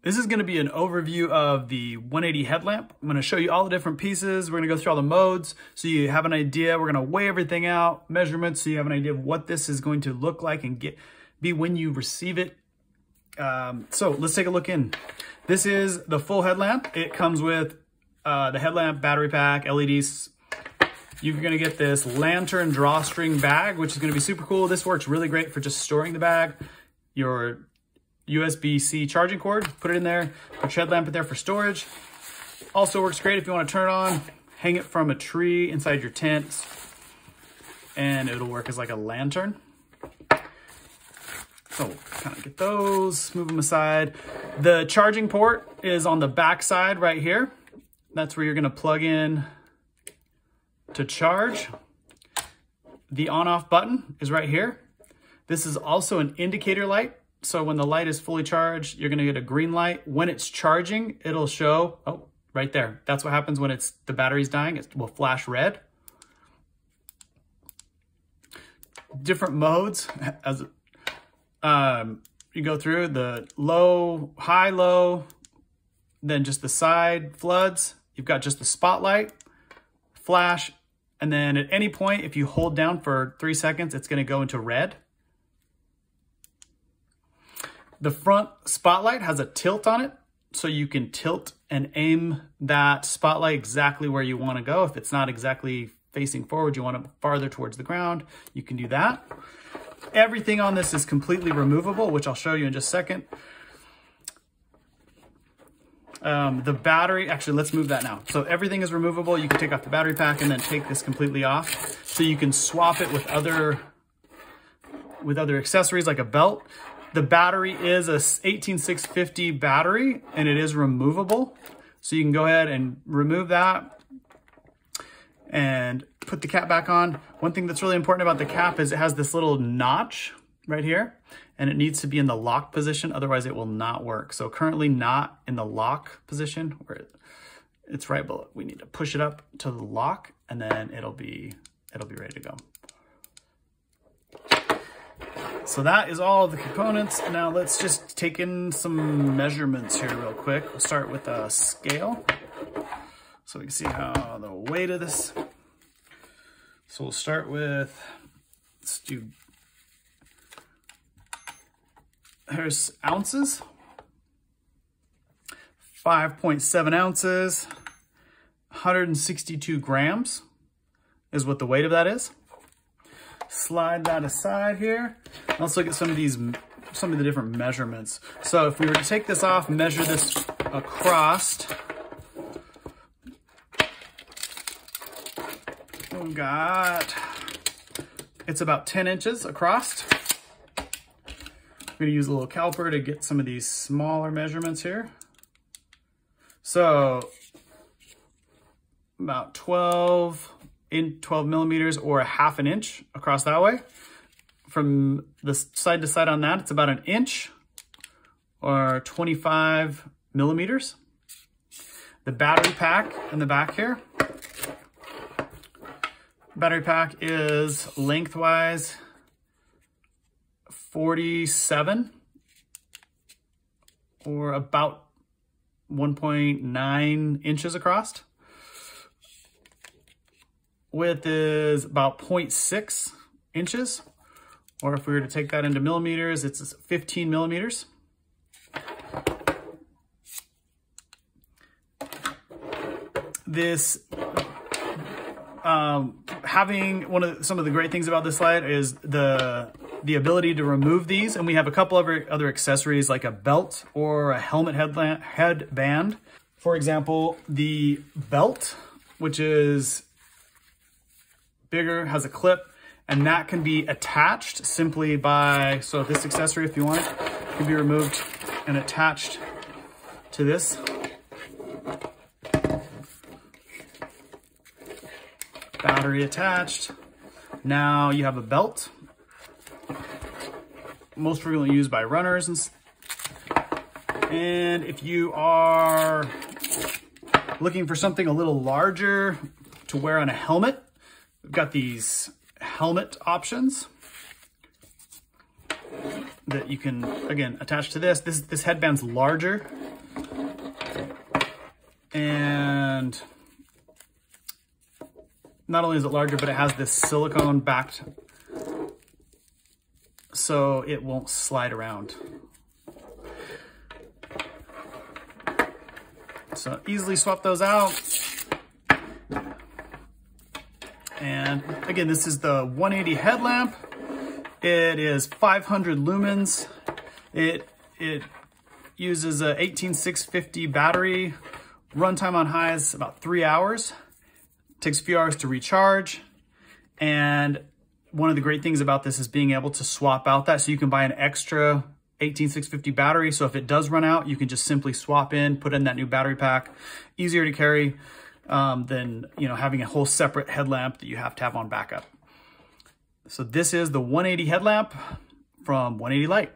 This is going to be an overview of the 180 headlamp. I'm going to show you all the different pieces. We're going to go through all the modes so you have an idea. We're going to weigh everything out, measurements, so you have an idea of what this is going to look like and be when you receive it. So let's take a look in. This is the full headlamp. It comes with the headlamp, battery pack, LEDs. You're going to get this lantern drawstring bag, which is going to be super cool. This works really great for just storing the bag. Your USB-C charging cord, put it in there, put your headlamp in there for storage. Also works great if you want to turn it on, hang it from a tree inside your tent, and it'll work as like a lantern. So kind of get those, move them aside. The charging port is on the back side right here. That's where you're going to plug in to charge. The on-off button is right here. This is also an indicator light. So when the light is fully charged, you're going to get a green light. When it's charging, it'll show, oh, right there. That's what happens when the battery's dying. It will flash red. Different modes as you go through the low, high, low, then just the side floods. You've got just the spotlight, flash, and then at any point, if you hold down for 3 seconds, it's going to go into red. The front spotlight has a tilt on it, so you can tilt and aim that spotlight exactly where you want to go. If it's not exactly facing forward, you want it farther towards the ground, you can do that. Everything on this is completely removable, which I'll show you in just a second. The battery, actually, let's move that now. So everything is removable. You can take off the battery pack and then take this completely off. So you can swap it with other accessories like a belt. The battery is a 18650 battery, and it is removable. So you can go ahead and remove that and put the cap back on. One thing that's really important about the cap is it has this little notch right here, and it needs to be in the lock position, otherwise it will not work. So currently not in the lock position where it's right below. We need to push it up to the lock, and then it'll be ready to go. So that is all of the components. Now let's just take in some measurements here real quick. We'll start with a scale so we can see how the weight of this. So we'll start with, let's do, here's ounces. 5.7 ounces, 162 grams is what the weight of that is. Slide that aside here. Let's look at some of the different measurements. So if we were to take this off, measure this across, we've got, it's about 10 inches across. I'm gonna use a little caliper to get some of these smaller measurements here. So about 12 millimeters or a half an inch across that way. From the side to side on that, it's about an inch or 25 millimeters. The battery pack in the back here. Battery pack is lengthwise 47 or about 1.9 inches across. Width is about 0.6 inches, or if we were to take that into millimeters, it's 15 millimeters. This, having some of the great things about this slide is the ability to remove these, and we have a couple of other accessories like a belt or a helmet headband. For example, the belt, which is bigger, has a clip, and that can be attached simply by, so this accessory, if you want it, can be removed and attached to this. Battery attached. Now you have a belt. Most frequently used by runners. And if you are looking for something a little larger to wear on a helmet, we've got these helmet options that you can, again, attach to this. This headband's larger And not only is it larger, but it has this silicone backed so it won't slide around. So easily swap those out. And again, this is the 180 headlamp. It is 500 lumens. It uses a 18650 battery. Runtime on high is about 3 hours. Takes a few hours to recharge. And one of the great things about this is being able to swap out that. So you can buy an extra 18650 battery. So if it does run out, you can just simply swap in, put in that new battery pack. Easier to carry than having a whole separate headlamp that you have to have on backup. So this is the 180 headlamp from 180 Light.